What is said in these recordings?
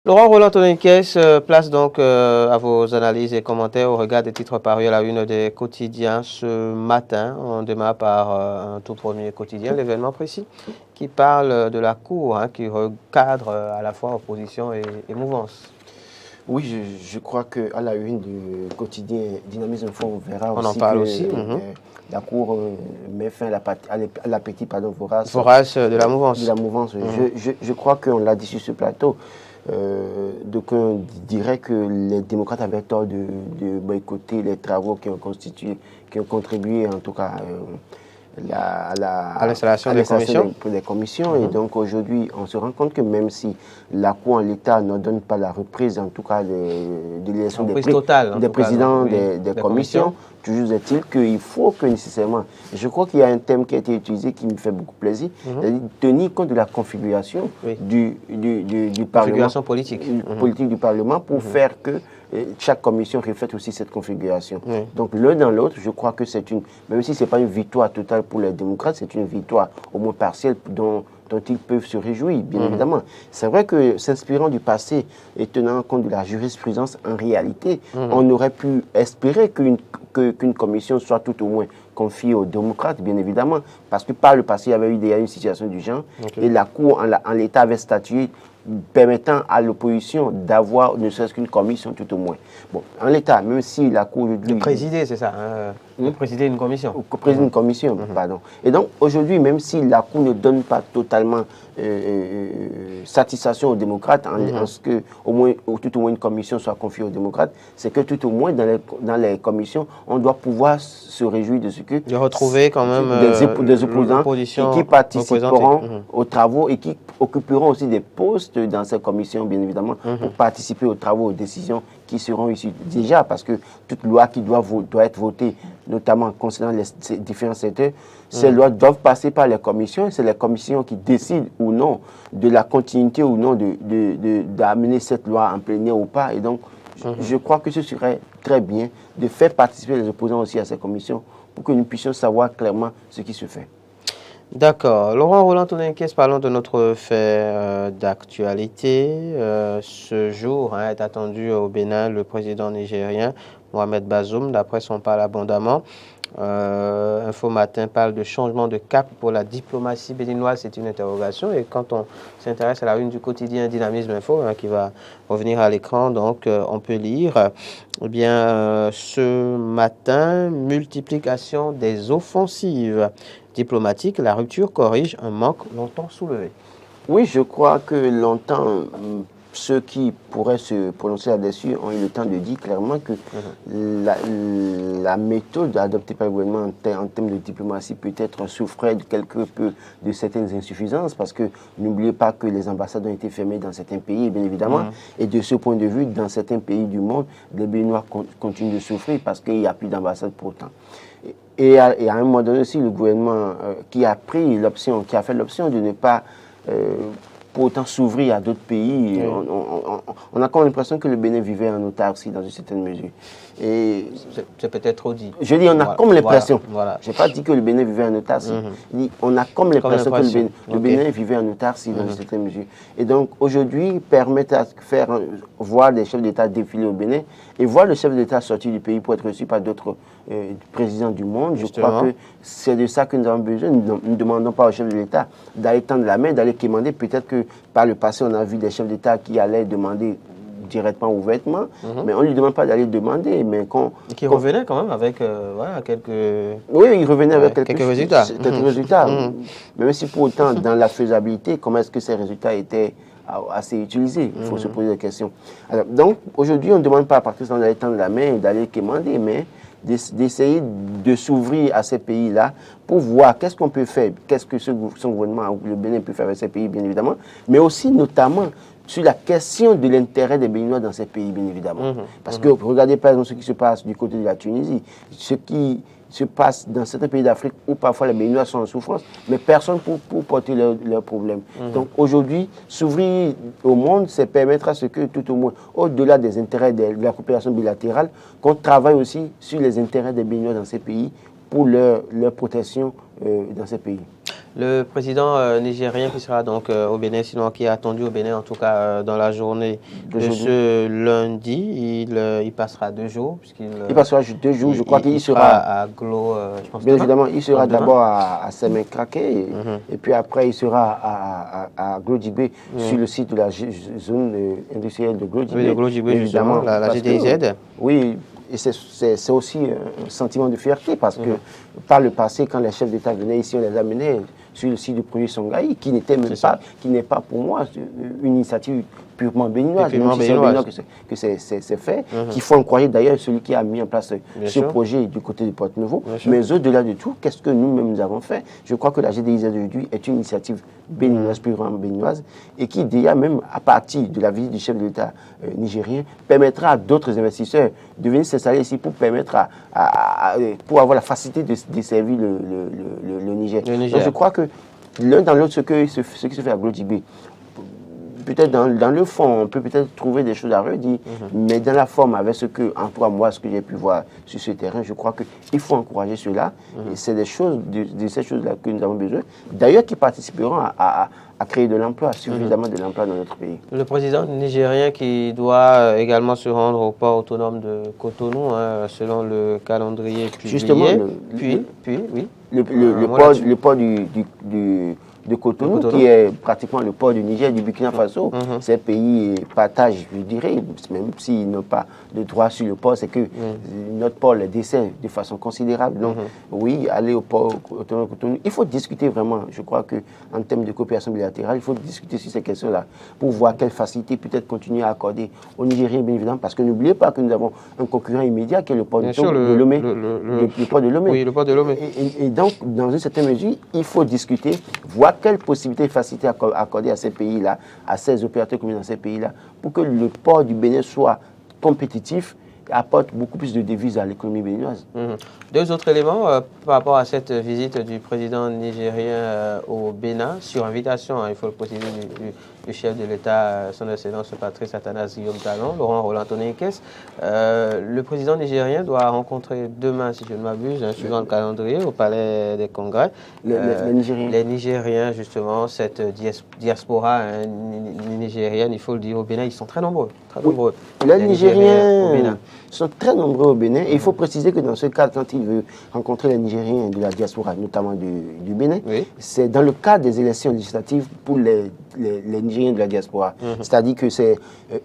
Laurent Roland Toninquès, place donc à vos analyses et commentaires au regard des titres parus à la une des quotidiens ce matin. On démarre par un tout premier quotidien, l'événement précis, qui parle de la Cour, qui recadre à la fois opposition et mouvance. Oui, je crois qu'à la une du quotidien Dynamisme Info, on verra On en aussi parle que aussi. la Cour met fin à l'appétit vorace, De la mouvance. De la mouvance. Je crois qu'on l'a dit sur ce plateau. Donc on dirait que les démocrates avaient tort de boycotter les travaux qui ont contribué en tout cas à l'installation des commissions. Et donc aujourd'hui, on se rend compte que même si la Cour en l'État ne donne pas la reprise, en tout cas de l'élection des présidents des commissions, toujours est-il qu'il faut que nécessairement, je crois qu'il y a un thème qui a été utilisé qui me fait beaucoup plaisir, tenir compte de la configuration du Parlement, politique du Parlement pour faire que chaque commission reflète aussi cette configuration. Donc l'un dans l'autre, je crois que c'est même si ce n'est pas une victoire totale pour les démocrates, c'est une victoire au moins partielle dont ils peuvent se réjouir, bien évidemment. C'est vrai que s'inspirant du passé et tenant compte de la jurisprudence, en réalité, on aurait pu espérer qu'une commission soit tout au moins confiée aux démocrates, bien évidemment, parce que par le passé, il y avait eu déjà une situation du genre, et la Cour, en l'État, avait statué permettant à l'opposition d'avoir ne serait-ce qu'une commission tout au moins. Bon, en l'état, même si la Cour aujourd'hui... De présider, c'est ça, de présider une commission. Présider une commission, pardon. Et donc, aujourd'hui, même si la Cour ne donne pas totalement satisfaction aux démocrates, en ce que tout au moins une commission soit confiée aux démocrates, c'est que tout au moins dans les commissions, on doit pouvoir se réjouir de ce que... De retrouver quand même des opposants qui participeront aux travaux et qui occuperont aussi des postes dans ces commissions, bien évidemment, pour participer aux travaux, aux décisions qui seront issues déjà, parce que toute loi qui doit être votée, notamment concernant ces différents secteurs, ces lois doivent passer par les commissions, et c'est les commissions qui décident ou non de la continuité ou non d'amener cette loi en plénière ou pas. Et donc, je crois que ce serait très bien de faire participer les opposants aussi à ces commissions pour que nous puissions savoir clairement ce qui se fait. D'accord. Laurent Roland Toninquès, parlons de notre fait d'actualité. Ce jour est attendu au Bénin le président nigérien Mohamed Bazoum. D'après son parle abondamment. Info Matin parle de changement de cap pour la diplomatie béninoise. C'est une interrogation. Et quand on s'intéresse à la une du quotidien Dynamisme Info, qui va revenir à l'écran, donc on peut lire, eh bien, ce matin, multiplication des offensives diplomatique, la rupture corrige un manque longtemps soulevé. Oui, je crois que longtemps, ceux qui pourraient se prononcer là-dessus ont eu le temps de dire clairement que la méthode adoptée par le gouvernement en termes de diplomatie peut-être souffrait quelque peu de certaines insuffisances, parce que n'oubliez pas que les ambassades ont été fermées dans certains pays, bien évidemment, et de ce point de vue, dans certains pays du monde, les Béninois continuent de souffrir parce qu'il n'y a plus d'ambassade pour autant. Et à un moment donné aussi, le gouvernement qui a fait l'option de ne pas pour autant s'ouvrir à d'autres pays, on a comme l'impression que le Bénin vivait en autarcie dans une certaine mesure. C'est peut-être trop dit. Je dis, on a comme l'impression. Je n'ai pas dit que le Bénin vivait en autarcie. On a comme l'impression que le Bénin vivait en autarcie dans une certaine mesure. Et donc, aujourd'hui, permettre à voir des chefs d'État défiler au Bénin et voir le chef d'État sortir du pays pour être reçu par d'autres présidents du monde. Justement. Je crois que c'est de ça que nous avons besoin. Nous ne demandons pas au chef de l'État d'aller tendre la main, d'aller quémander. Peut-être que par le passé, on a vu des chefs d'État qui allaient demander directement, ouvertement, mais on ne lui demande pas d'aller demander. Mais qui revenait quand même avec quelques... Oui, il revenait avec quelques résultats. Quelques résultats. Même si pour autant, dans la faisabilité, comment est-ce que ces résultats étaient assez utilisés? Il faut se poser des questions. Alors, donc, aujourd'hui, on ne demande pas à partir d'aller tendre la main et d'aller quémander, mais d'essayer de s'ouvrir à ces pays-là pour voir qu'est-ce qu'on peut faire, qu'est-ce que son gouvernement, le Bénin peut faire avec ces pays, bien évidemment, mais aussi notamment sur la question de l'intérêt des Béninois dans ces pays, bien évidemment. Parce que regardez par exemple ce qui se passe du côté de la Tunisie, ce qui se passe dans certains pays d'Afrique où parfois les Béninois sont en souffrance, mais personne pour porter leurs problèmes. Donc aujourd'hui, s'ouvrir au monde, c'est permettre à ce que tout au moins, au-delà des intérêts de la coopération bilatérale, qu'on travaille aussi sur les intérêts des Béninois dans ces pays pour leur protection dans ces pays. Le président nigérien qui sera donc au Bénin, sinon qui est attendu au Bénin, en tout cas dans la journée de ce lundi, il passera 2 jours. Il passera 2 jours, je crois qu'il sera à Glo, je pense. Bien évidemment, il sera d'abord à Semen-Kraké, et puis après il sera à Glo-Djibé, sur le site de la zone industrielle de Glo-Djibé. Oui, de Glo-Djibé, justement, la GDIZ. Oui. Et c'est aussi un sentiment de fierté parce que par le passé, quand les chefs d'État venaient ici, on les amenait sur le site du projet Songhai, qui n'est pas pour moi une initiative purement béninoise, que c'est fait, qu'il faut encourager d'ailleurs celui qui a mis en place ce projet du côté du Porte-Nouveau. Mais au-delà de tout, qu'est-ce que nous-mêmes nous avons fait? Je crois que la GDIZ aujourd'hui est une initiative béninoise, purement béninoise, et qui déjà même à partir de la visite du chef de l'État nigérien, permettra à d'autres investisseurs de venir s'installer ici pour permettre pour avoir la facilité de desservir le Niger. Donc je crois que l'un dans l'autre, ce qui se fait à Glo-Djibé, peut-être dans le fond, on peut peut-être trouver des choses à redire, mais dans la forme, avec ce que, en tout cas moi, ce que j'ai pu voir sur ce terrain, je crois qu'il faut encourager cela. Et c'est de ces choses-là que nous avons besoin. D'ailleurs, qui participeront à créer de l'emploi, suffisamment de l'emploi dans notre pays. Le président nigérien qui doit également se rendre au port autonome de Cotonou, selon le calendrier publié. Justement, le port de Cotonou, qui est pratiquement le port du Niger, du Burkina Faso. Ces pays partagent, je dirais, même s'ils n'ont pas de droit sur le port, c'est que notre port les dessert de façon considérable. Donc, oui, aller au port autonome de Cotonou, il faut discuter vraiment, je crois qu'en termes de coopération bilatérale, il faut discuter sur ces questions-là pour voir quelle facilité peut-être continuer à accorder aux Nigériens, bien évidemment, parce que n'oubliez pas que nous avons un concurrent immédiat qui est le port de Lomé. Le port de Lomé. Oui, le port de Lomé. Et donc, dans une certaine mesure, il faut discuter, voir quelles possibilités et facilités accorder à ces pays-là, à ces opérateurs communs dans ces pays-là, pour que le port du Bénin soit compétitif et apporte beaucoup plus de devises à l'économie béninoise. 2 autres éléments par rapport à cette visite du président nigérien au Bénin, sur invitation, il faut le préciser, du chef de l'État, son Excellence Patrice Athanase Guillaume Talon, Laurent Roland Tonekes. Le président nigérien doit rencontrer demain, si je ne m'abuse, suivant le calendrier, au Palais des Congrès. Les Nigériens, justement, cette diaspora nigérienne, il faut le dire, au Bénin, ils sont très nombreux. Les Nigériens sont très nombreux au Bénin. Et il faut préciser que dans ce cadre, quand il veut rencontrer les Nigériens de la diaspora, notamment du Bénin, c'est dans le cadre des élections législatives pour les Nigériens de la diaspora. C'est-à-dire que c'est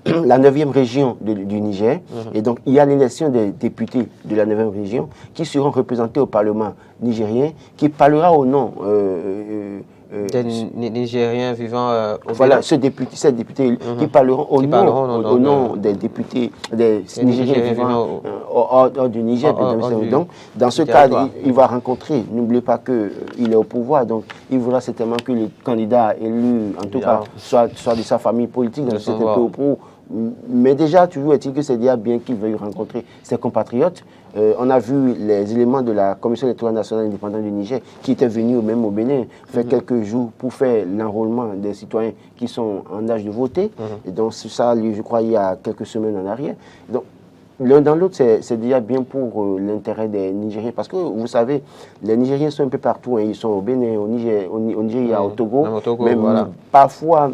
la 9e région du Niger. Et donc, il y a l'élection des députés de la 9e région qui seront représentés au Parlement nigérien, qui parlera au nom des Nigériens vivant au Bénin. Ces députés qui parleront au nom des députés, des Nigériens vivant hors du Niger. Donc, dans ce cadre, il va rencontrer, n'oubliez pas qu'il est au pouvoir, donc il voudra certainement que le candidat élu, en tout cas, soit de sa famille politique, donc c'est un peu pour. Mais déjà, toujours est-il que c'est déjà bien qu'il veuille rencontrer ses compatriotes. On a vu les éléments de la Commission électorale nationale indépendante du Niger qui étaient venus même au Bénin faire quelques jours pour faire l'enrôlement des citoyens qui sont en âge de voter. Et donc, ça, je crois, il y a quelques semaines en arrière. Donc, l'un dans l'autre, c'est déjà bien pour l'intérêt des Nigériens. Parce que, vous savez, les Nigériens sont un peu partout. Ils sont au Bénin, au Nigeria, au Togo. Même parfois,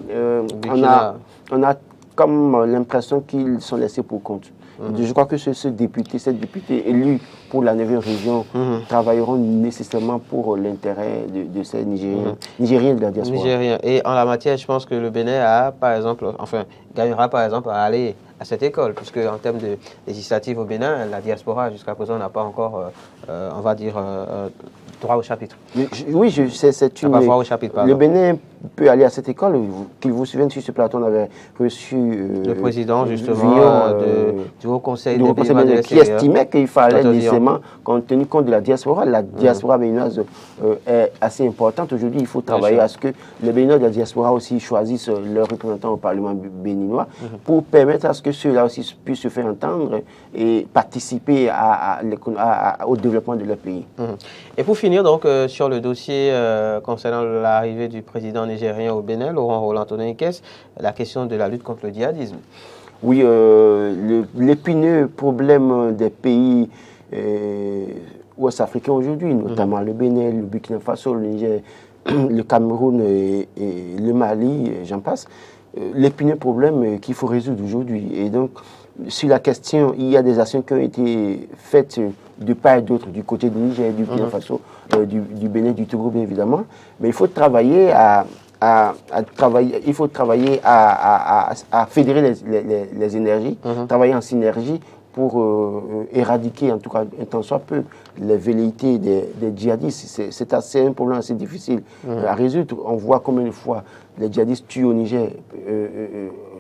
on a comme l'impression qu'ils sont laissés pour compte. Je crois que cette députée élue pour la 9e région travailleront nécessairement pour l'intérêt de ces Nigériens de la diaspora. Nigériens. Et en la matière, je pense que le Bénin gagnera par exemple à aller à cette école, puisque en termes de législative au Bénin, la diaspora jusqu'à présent n'a pas encore, on va dire, droit au chapitre. Oui, c'est une. Droit au chapitre, le Bénin peut aller à cette école. Qu'il vous souvienne, sur ce plateau, on avait reçu le président justement du Haut Conseil des Béninois de qui estimait qu'il fallait nécessairement, compte tenu compte de la diaspora, béninoise est assez importante. Aujourd'hui, il faut travailler à ce que les Béninois de la diaspora aussi choisissent leurs représentants au Parlement béninois pour permettre à ce que ceux-là aussi puissent se faire entendre et participer au développement de leur pays. Et pour finir donc sur le dossier concernant l'arrivée du président nigérien au Bénin, Laurent Roland Tonekes, la question de la lutte contre le djihadisme. Oui, l'épineux problème des pays ouest-africains aujourd'hui, notamment le Bénin, le Burkina Faso, le Niger, le Cameroun et le Mali, j'en passe, l'épineux problème qu'il faut résoudre aujourd'hui. Et donc, sur la question, il y a des actions qui ont été faites de part et d'autre, du côté du Niger, du Burkina Faso, du Bénin, du Togo, bien évidemment. Mais il faut travailler à fédérer les énergies, travailler en synergie pour éradiquer, en tout cas, un tant soit peu, les velléités des djihadistes. C'est un problème assez difficile à résoudre. On voit combien de fois les djihadistes tuent au Niger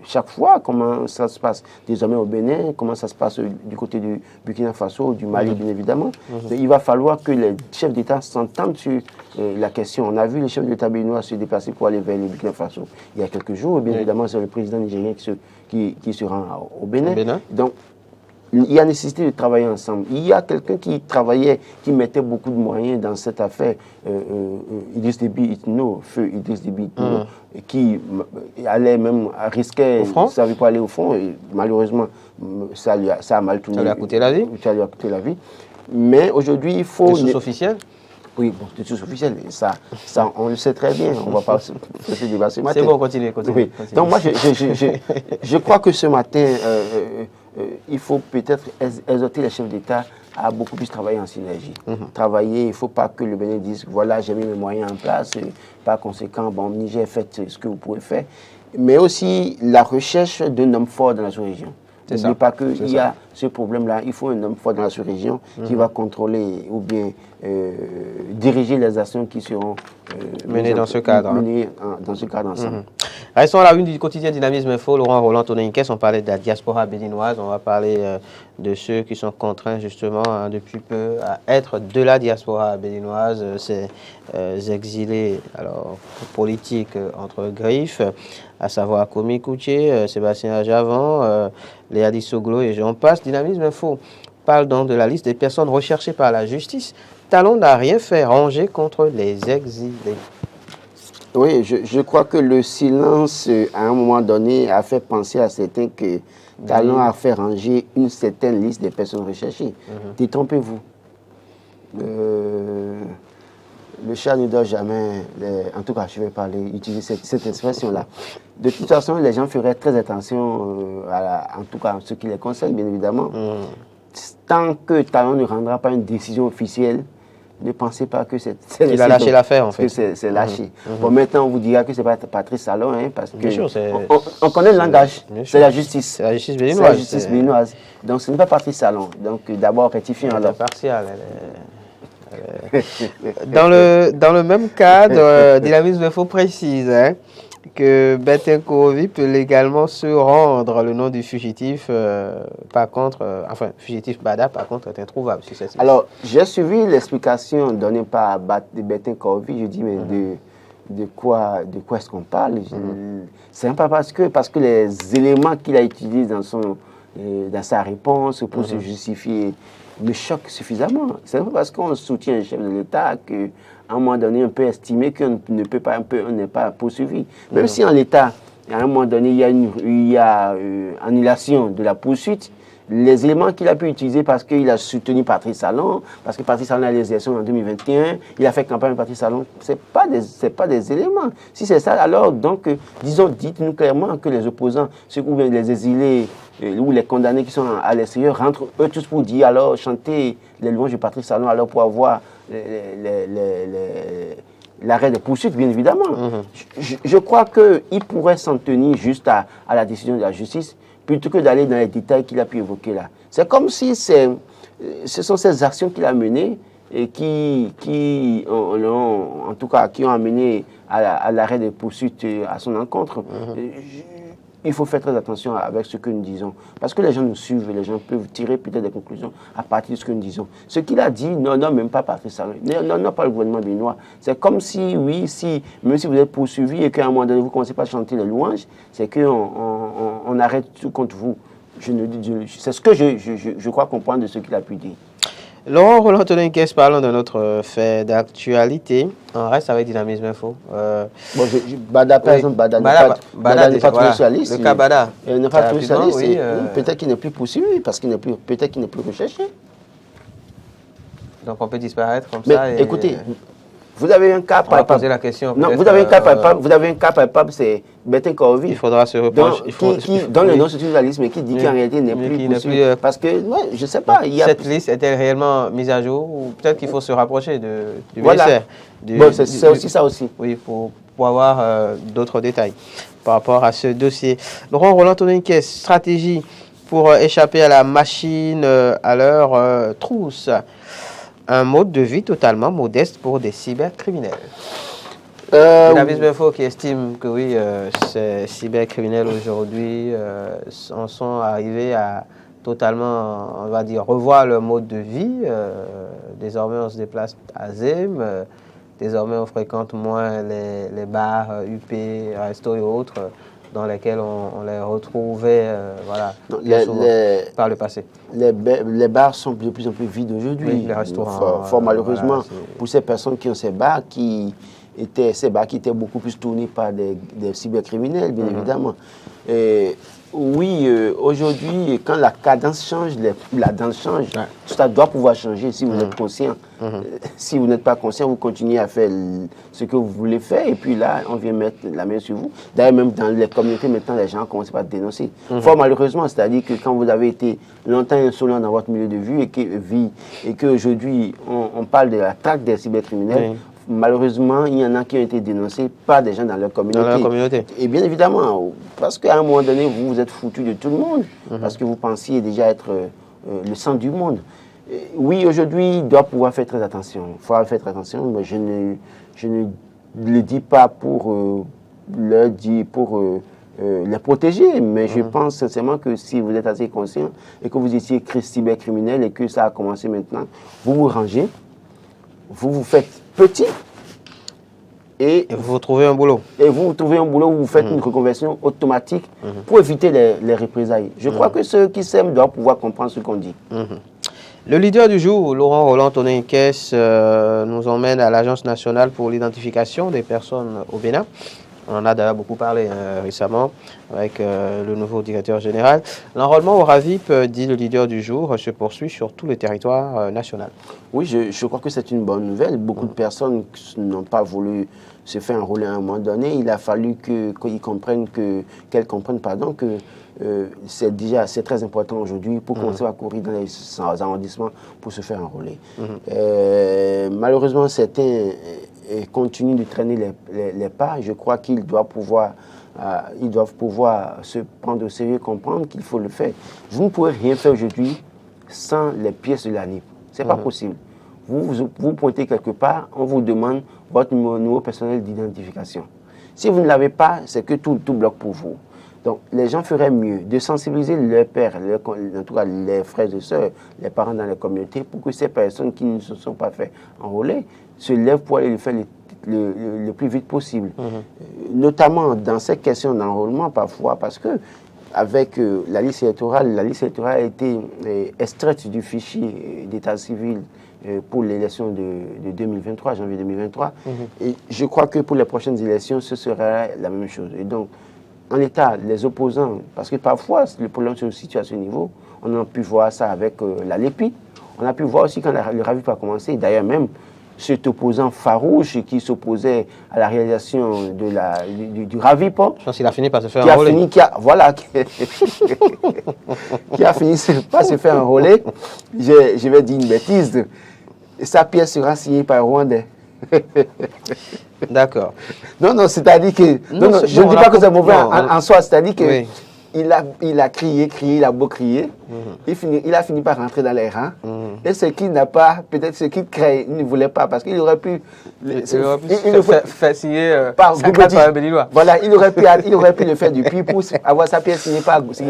chaque fois, comment ça se passe désormais au Bénin, comment ça se passe du côté du Burkina Faso, du Mali, bien évidemment. Il va falloir que les chefs d'État s'entendent sur la question. On a vu les chefs d'État béninois se déplacer pour aller vers le Burkina Faso il y a quelques jours. Bien évidemment, c'est le président nigérien qui se rend au Bénin. Donc, il y a nécessité de travailler ensemble. Il y a quelqu'un qui travaillait, qui mettait beaucoup de moyens dans cette affaire, Idriss Déby Itno, feu Idriss Déby Itno, qui allait même risquer, ne savait pas aller au front, et malheureusement, ça a mal tourné. Ça lui a coûté la vie. Ça lui a coûté la vie. Mais aujourd'hui, il faut... Des sources officielles? Oui, bon, des sources officielles. Ça, on le sait très bien. On ne va pas se débat ce matin. C'est bon, continuez. Oui. Donc moi, je crois que ce matin... il faut peut-être exhorter les chefs d'État à beaucoup plus travailler en synergie. Travailler, il ne faut pas que le Bénin dise, voilà, j'ai mis mes moyens en place, par conséquent, bon, Niger, faites ce que vous pouvez faire. Mais aussi la recherche d'un homme fort dans la sous-région. N'oubliez pas qu'il y a ce problème-là, il faut un homme fort dans la sous-région qui va contrôler ou bien diriger les actions qui seront menées dans ce cadre. Menées dans ce cadre ensemble. Restons à la une du quotidien Dynamisme Info. Laurent Roland Tononinkès, on parlait de la diaspora béninoise, on va parler de ceux qui sont contraints justement depuis peu à être de la diaspora béninoise, ces exilés alors, politiques entre griffes, à savoir Komi Koutié, Sébastien Ajavan, Léa Dissoglo et j'en passe. Dynamisme Info parle donc de la liste des personnes recherchées par la justice. Talon n'a rien fait ranger contre les exilés. Oui, je crois que le silence, à un moment donné, a fait penser à certains que Talon a fait ranger une certaine liste des personnes recherchées. Détrompez-vous. Le chat ne dort jamais. En tout cas, je vais utiliser cette expression-là. De toute façon, les gens feraient très attention, en tout cas, en ce qui les concerne, bien évidemment. Tant que Talon ne rendra pas une décision officielle, ne pensez pas que c'est... Il a lâché l'affaire, en fait. C'est lâché. Bon, maintenant, on vous dira que ce n'est pas Patrice Talon, hein, parce que on connaît le langage. C'est la justice. C'est la justice béninoise. C'est la justice béninoise. Donc, ce n'est pas Patrice Talon. Donc, d'abord, rectifions alors. Partial. Dans le même cadre, Dynamisme Info précise que Bettencourt peut légalement se rendre. Le nom du fugitif, par contre, fugitif Bada, par contre, est introuvable sur cette liste. Alors, j'ai suivi l'explication donnée par Bettencourt. Je dis, mais de quoi est-ce qu'on parle? C'est pas parce que les éléments qu'il a utilisés dans sa réponse pour se justifier me choquent suffisamment. C'est pas parce qu'on soutient un chef de l'État que à un moment donné, on peut estimer qu'on n'est pas poursuivi. Même si en l'État, à un moment donné, il y a annulation de la poursuite, les éléments qu'il a pu utiliser parce qu'il a soutenu Patrice Talon, parce que Patrice Talon a les élections en 2021, il a fait campagne Patrice Talon, ce n'est pas des éléments. Si c'est ça, alors, donc, dites-nous clairement que les opposants, ou bien les exilés, ou les condamnés qui sont à l'extérieur, rentrent eux tous pour dire, alors, chanter les louanges de Patrice Talon, alors pour avoir l'arrêt des poursuites, bien évidemment. Je crois qu'il pourrait s'en tenir juste à la décision de la justice, plutôt que d'aller dans les détails qu'il a pu évoquer là. C'est comme si ce sont ces actions qu'il a menées et qui ont amené à l'arrêt des poursuites à son encontre. Il faut faire très attention avec ce que nous disons. Parce que les gens nous suivent et les gens peuvent tirer peut-être des conclusions à partir de ce que nous disons. Ce qu'il a dit, non, même pas Patrice Talon, non, pas le gouvernement béninois. C'est comme si, même si vous êtes poursuivi et qu'à un moment donné, vous ne commencez pas à chanter les louanges, c'est qu'on arrête tout contre vous. C'est ce que je crois comprendre de ce qu'il a pu dire. Laurent Roland Tononinkès, parlons de notre fait d'actualité. On reste avec Dynamisme Info. Bada, par exemple, Bada n'est pas trop socialiste. Le cas Bada. Il n'est pas trop socialiste. Peut-être qu'il n'est plus poursuivi, parce peut-être qu'il n'est plus recherché. Donc on peut disparaître comme ça. Écoutez, Vous avez un cas palpable. On va poser la question. Non, vous avez un cas palpable. Vous avez un cas palpable, c'est Bertin Corvi. Il faudra se reprocher. Dans le non-socialisme, qui dit qu'en réalité n'est plus possible. Parce que, je ne sais pas. Cette liste est-elle réellement mise à jour ou peut-être qu'il faut se rapprocher du voilà. ministère. C'est aussi ça aussi. Oui, pour avoir d'autres détails par rapport à ce dossier. Laurent Roland Tonenquet, stratégie pour échapper à la machine à leur trousse. Un mode de vie totalement modeste pour des cybercriminels. David Belfort qui estime que oui, ces cybercriminels aujourd'hui en sont arrivés à totalement, on va dire, revoir leur mode de vie. Désormais, on se déplace à Zim. Désormais, on fréquente moins les bars UP, restos et autres dans lesquels on les retrouvait par le passé. Les bars sont de plus en plus vides aujourd'hui. Oui, les restaurants. Fort malheureusement, pour ces personnes qui ont ces bars qui étaient beaucoup plus tournés par des cybercriminels, bien évidemment. Et, oui, aujourd'hui, quand la cadence change, la danse change. Ouais. Ça doit pouvoir changer si vous êtes conscient. Si vous n'êtes pas conscient, vous continuez à faire ce que vous voulez faire. Et puis là, on vient mettre la main sur vous. D'ailleurs, même dans les communautés, maintenant, les gens commencent à dénoncer. Fort malheureusement, c'est-à-dire que quand vous avez été longtemps insolent dans votre milieu de vie et qu'aujourd'hui, on parle de la traque des cybercriminels, malheureusement, il y en a qui ont été dénoncés par des gens dans leur communauté. Et bien évidemment, parce qu'à un moment donné, vous êtes foutu de tout le monde, parce que vous pensiez déjà être le centre du monde. Oui, aujourd'hui, il doit pouvoir faire très attention. Il faut faire très attention, mais je ne le dis pas pour les protéger, mais je pense sincèrement que si vous êtes assez conscient et que vous étiez cybercriminel et que ça a commencé maintenant, vous vous rangez, vous vous faites petit et vous trouvez un boulot. Et vous trouvez un boulot où vous faites une reconversion automatique pour éviter les représailles. Je crois que ceux qui s'aiment doivent pouvoir comprendre ce qu'on dit. Le leader du jour, Laurent Roland Tonenquet, nous emmène à l'Agence nationale pour l'identification des personnes au Bénin. On en a d'ailleurs beaucoup parlé récemment avec le nouveau directeur général. L'enrôlement au RAVIP, dit le leader du jour, se poursuit sur tout le territoire national. Oui, je crois que c'est une bonne nouvelle. Beaucoup de personnes n'ont pas voulu se faire enrôler à un moment donné. Il a fallu qu'elles comprennent que c'est très important aujourd'hui pour commencer à courir dans les arrondissements pour se faire enrôler. Malheureusement, certains continuent de traîner les pas. Je crois qu'ils doivent pouvoir se prendre au sérieux, comprendre qu'il faut le faire. Vous ne pouvez rien faire aujourd'hui sans les pièces de la NIP. Ce n'est pas possible. Vous pointez quelque part, on vous demande votre numéro personnel d'identification. Si vous ne l'avez pas, c'est que tout bloque pour vous. Donc, les gens feraient mieux de sensibiliser leurs pères, en tout cas les frères et sœurs, les parents dans les communautés, pour que ces personnes qui ne se sont pas fait enrôler se lèvent pour aller le faire le plus vite possible. Notamment dans ces questions d'enrôlement, parfois, parce que avec la liste électorale a été extraite du fichier d'état civil pour l'élection de 2023, janvier 2023. Et je crois que pour les prochaines élections, ce sera la même chose. Et donc, en l'état, les opposants, parce que parfois, le problème se situe à ce niveau, on a pu voir ça avec la LEPI, on a pu voir aussi quand le RAVIP a commencé, d'ailleurs même, cet opposant farouche qui s'opposait à la réalisation du RAVIP. Je pense qu'il a fini par se faire enrôler. Qui a fini par se faire enrôler. Je vais dire une bêtise. Sa pièce sera signée par un Rwandais. D'accord. Non, c'est-à-dire que... je ne dis pas que c'est mauvais en soi, c'est-à-dire que... Oui. Il a crié, il a beau crier, il a fini par rentrer dans les rangs. Et ce qu'il n'a pas, peut-être ce qu'il crée, il ne voulait pas, parce qu'il aurait pu... faire signer par un Béninois. Voilà, il aurait pu le faire depuis pour avoir sa pièce signée par Goudi.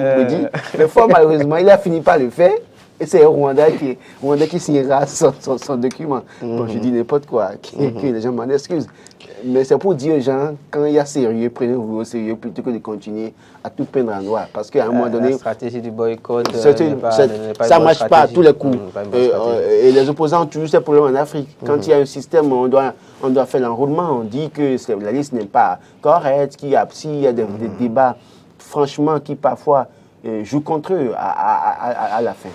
Mais fort malheureusement, il a fini par le faire. Et c'est un Rwandais qui signera son document. Bon, je dis n'importe quoi, que les gens m'en excusent. Mais c'est pour dire aux gens, quand il y a sérieux, prenez-vous au sérieux plutôt que de continuer à tout peindre en noir. Parce qu'à un moment donné... La stratégie du boycott ça ne marche pas à tous les coups. Et les opposants ont toujours ces problèmes en Afrique. Quand il y a un système, on doit faire l'enrôlement. On dit que la liste n'est pas correcte, s'il y a des débats, franchement, qui parfois... joue contre eux à la fin.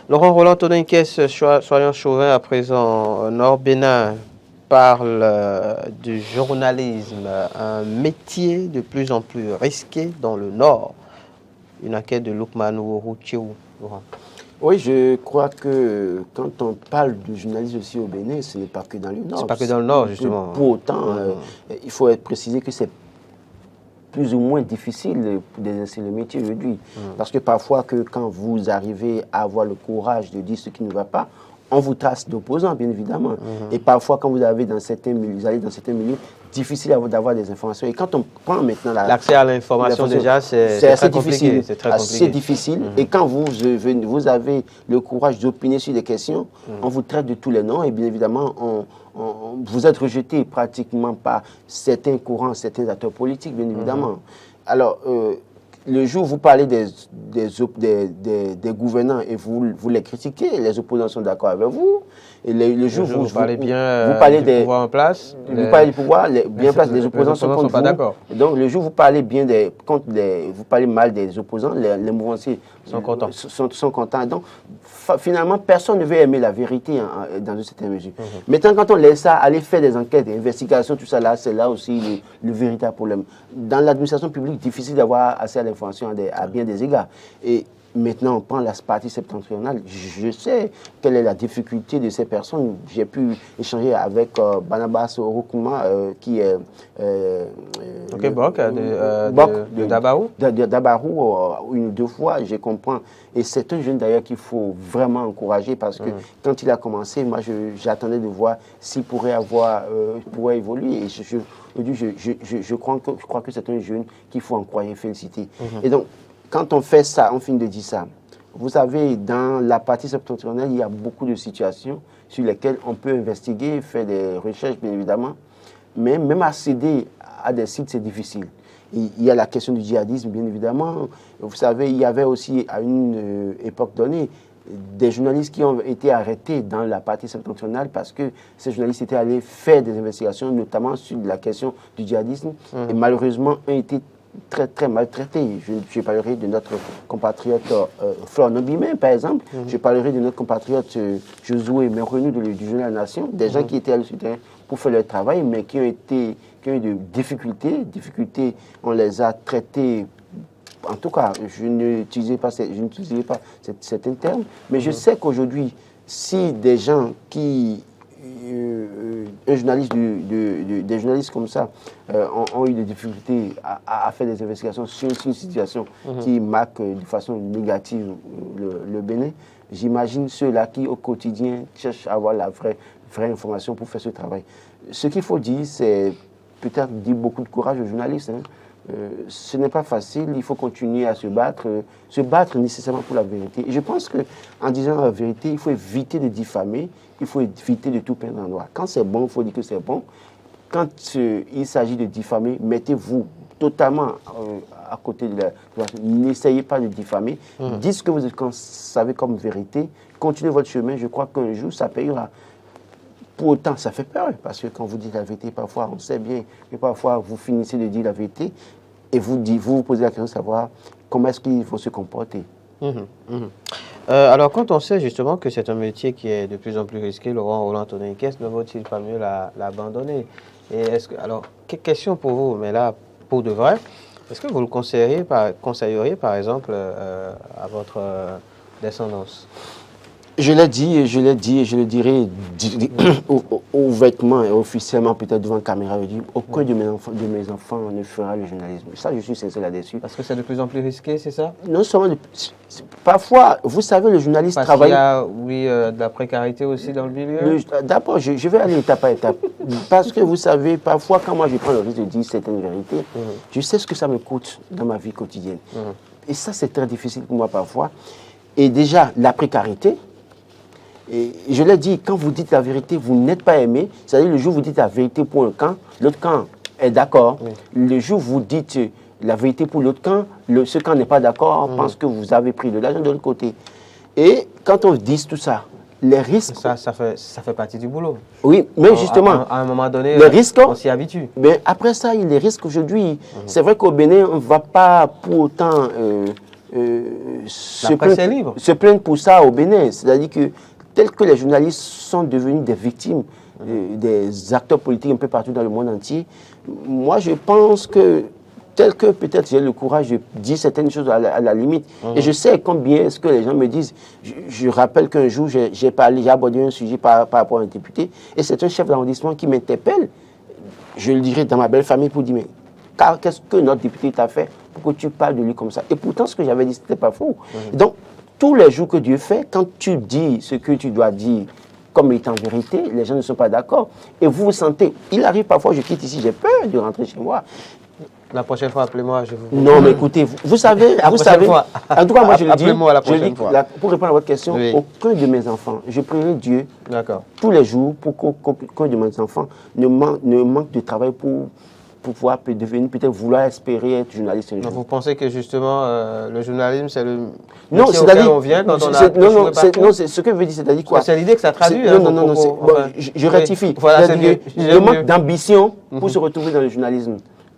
Laurent Roland Tonenquet, soyons chauvin à présent, Nord Bénin, parle du journalisme, un métier de plus en plus risqué dans le Nord. Une enquête de Lukman Ouroutiou. Oui, je crois que quand on parle de journalisme aussi au Bénin, ce n'est pas que dans le Nord. C'est pas que dans le Nord, justement. Pour autant, il faut préciser que c'est plus ou moins difficile d'exercer le métier aujourd'hui. Parce que parfois, quand vous arrivez à avoir le courage de dire ce qui ne va pas, on vous trace d'opposants, bien évidemment. Et parfois, quand vous allez dans certains milieux, difficile d'avoir des informations. Et quand on prend maintenant l'accès à l'information, déjà, c'est assez difficile. C'est très compliqué. Assez difficile. Et quand vous avez le courage d'opiner sur des questions, on vous traite de tous les noms. Et bien évidemment, vous êtes rejeté pratiquement par certains courants, certains acteurs politiques, bien évidemment. Alors, le jour où vous parlez des gouvernants et vous les critiquez, les opposants sont d'accord avec vous. Et le jour où vous parlez bien vous parlez du pouvoir en place, vous parlez du pouvoir bien en place, les opposants sont contre pas d'accord. Donc le jour où vous parlez bien vous parlez mal des opposants, les mouvanciers sont contents. Sont contents. Donc finalement, personne ne veut aimer la vérité dans une certaine mesure. Maintenant, quand on laisse ça aller faire des enquêtes, des investigations, tout ça là, c'est là aussi le véritable problème. Dans l'administration publique, difficile d'avoir accès à l'information à bien des égards. Et maintenant, on prend la partie septentrionale. Je sais quelle est la difficulté de ces personnes. J'ai pu échanger avec Barnabas Orokuma, qui est... de Dabarou. Dabarou, une ou deux fois, je comprends. Et c'est un jeune d'ailleurs qu'il faut vraiment encourager parce que quand il a commencé, moi, j'attendais de voir s'il pourrait évoluer. Et je crois que c'est un jeune qu'il faut encourager, féliciter. Et donc, quand on fait ça, on finit de dire ça. Vous savez, dans la partie septentrionale, il y a beaucoup de situations sur lesquelles on peut investiguer, faire des recherches, bien évidemment. Mais même accéder à des sites, c'est difficile. Il y a la question du djihadisme, bien évidemment. Vous savez, il y avait aussi, à une époque donnée, des journalistes qui ont été arrêtés dans la partie septentrionale parce que ces journalistes étaient allés faire des investigations, notamment sur la question du djihadisme. Et malheureusement, ont été très, très maltraités. Je parlerai de notre compatriote Flore Nobimé, par exemple. Je parlerai de notre compatriote Josué Merenu du journal Nation. Des gens qui étaient allés sur le terrain pour faire leur travail, mais qui ont eu de difficultés. On les a traités. En tout cas, je n'utilisais pas certains termes. Mais je sais qu'aujourd'hui, si des gens des journalistes comme ça ont eu des difficultés à faire des investigations sur une situation qui marque de façon négative le Bénin, j'imagine ceux-là qui au quotidien cherchent à avoir la vraie information pour faire ce travail. Ce qu'il faut dire, c'est peut-être dire beaucoup de courage aux journalistes. Ce n'est pas facile, il faut continuer à se battre nécessairement pour la vérité. Et je pense qu'en disant la vérité, il faut éviter de diffamer, il faut éviter de tout peindre en noir. Quand c'est bon, il faut dire que c'est bon. Quand il s'agit de diffamer, mettez-vous totalement à côté de n'essayez pas de diffamer. Dites ce que vous savez comme vérité, continuez votre chemin, je crois qu'un jour, ça payera. Pour autant, ça fait peur, parce que quand vous dites la vérité, parfois, on sait bien que parfois, vous finissez de dire la vérité et vous posez la question de savoir comment est-ce qu'il faut se comporter. Alors, quand on sait justement que c'est un métier qui est de plus en plus risqué, Laurent Roland-Tonnerre, qu'est-ce ne vaut-il pas mieux l'abandonner? Et alors, question pour vous, mais là, pour de vrai, est-ce que vous le conseilleriez, par exemple, à votre descendance? Je l'ai dit et je le dirai ouvertement et officiellement, peut-être devant la caméra. Je dis, aucun de mes enfants ne fera le journalisme. Ça, je suis sincère là-dessus. Parce que c'est de plus en plus risqué, c'est ça? Non seulement. Parfois, vous savez, le journaliste travaille. Parce qu'il y a, de la précarité aussi dans le milieu. D'abord, je vais aller étape par étape. Parce que vous savez, parfois, quand moi je prends le risque de dire certaines vérités, je sais ce que ça me coûte dans ma vie quotidienne. Et ça, c'est très difficile pour moi parfois. Et déjà, la précarité. Et je l'ai dit, quand vous dites la vérité, vous n'êtes pas aimé. C'est-à-dire, le jour où vous dites la vérité pour un camp, l'autre camp est d'accord. Le jour où vous dites la vérité pour l'autre camp, ce camp n'est pas d'accord, pense que vous avez pris de l'argent de l'autre côté. Et quand on dit tout ça, les risques... Ça fait partie du boulot. Oui, mais justement... À un moment donné, les risques, on s'y habitue. Mais après ça, il y a les risques aujourd'hui. C'est vrai qu'au Bénin, on ne va pas pour autant se plaindre pour ça au Bénin. C'est-à-dire que tel que les journalistes sont devenus des victimes des acteurs politiques un peu partout dans le monde entier. Moi, je pense que tel que peut-être j'ai le courage de dire certaines choses à la limite. Et je sais combien est-ce que les gens me disent. Je rappelle qu'un jour, j'ai abordé un sujet par rapport à un député, et c'est un chef d'arrondissement qui m'interpelle. Je le dirai dans ma belle famille pour dire, mais qu'est-ce que notre député t'a fait pour que tu parles de lui comme ça? Et pourtant, ce que j'avais dit, ce n'était pas faux. Donc, tous les jours que Dieu fait, quand tu dis ce que tu dois dire comme étant vérité, les gens ne sont pas d'accord. Et vous vous sentez, il arrive parfois, je quitte ici, j'ai peur de rentrer chez moi. La prochaine fois, appelez-moi, je vous... Non, mais écoutez, vous savez, en tout cas, moi je le dis, appelez-moi la prochaine fois. Pour répondre à votre question, oui. Aucun de mes enfants, je prierai Dieu tous les jours pour qu'aucun de mes enfants ne manque de travail pour pouvoir devenir, peut-être vouloir espérer être journaliste un jour. Vous pensez que justement, le journalisme, c'est le non, c'est-à-dire, on vient quand on a... Non, c'est ce que veut dire, c'est-à-dire quoi? C'est l'idée que ça traduit. Non, je rectifie. Voilà, le manque d'ambition pour se retrouver dans le journalisme.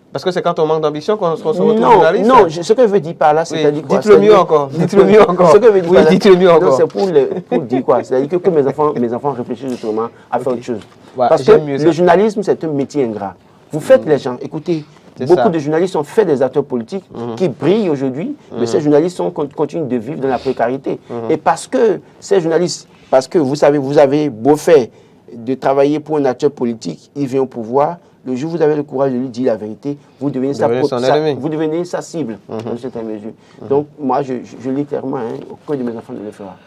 Parce que c'est quand on manque d'ambition qu'on se retrouve journaliste. Non, ce que je veux dire par là, c'est-à-dire quoi? Dites-le mieux encore. Dites-le mieux encore. Ce que je veux dire par là, dites-le mieux encore. Non, c'est pour dire quoi? C'est-à-dire que mes enfants réfléchissent justement à faire autre chose. Parce que le journalisme, c'est un métier ingrat. Vous faites les gens, écoutez, beaucoup de journalistes ont fait des acteurs politiques qui brillent aujourd'hui, mais ces journalistes continuent de vivre dans la précarité. Et parce que ces journalistes, parce que vous savez, vous avez beau faire de travailler pour un acteur politique, il vient au pouvoir. Le jour où vous avez le courage de lui dire la vérité, vous devenez sa cible, dans une certaine mesure. Donc, moi, je lis clairement, aucun de mes enfants ne le fera.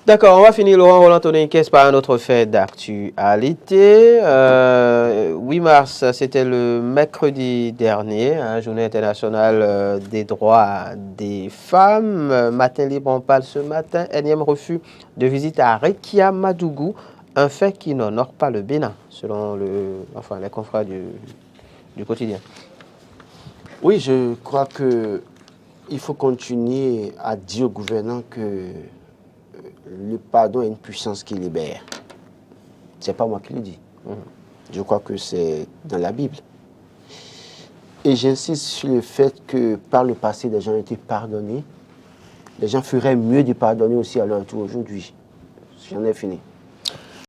D'accord, on va finir, Laurent Roland-Tonniquès, par un autre fait d'actualité. 8 mars, c'était le mercredi dernier, journée internationale des droits des femmes. Matin libre, on parle ce matin. Énième refus de visite à Rekia-Madougou. Un fait qui n'honore pas le Bénin, selon les confrères du quotidien. Oui, je crois qu'il faut continuer à dire aux gouvernants que le pardon est une puissance qui libère. Ce n'est pas moi qui le dis. Je crois que c'est dans la Bible. Et j'insiste sur le fait que par le passé, des gens ont été pardonnés. Les gens feraient mieux de pardonner aussi à leur tour aujourd'hui. J'en ai fini.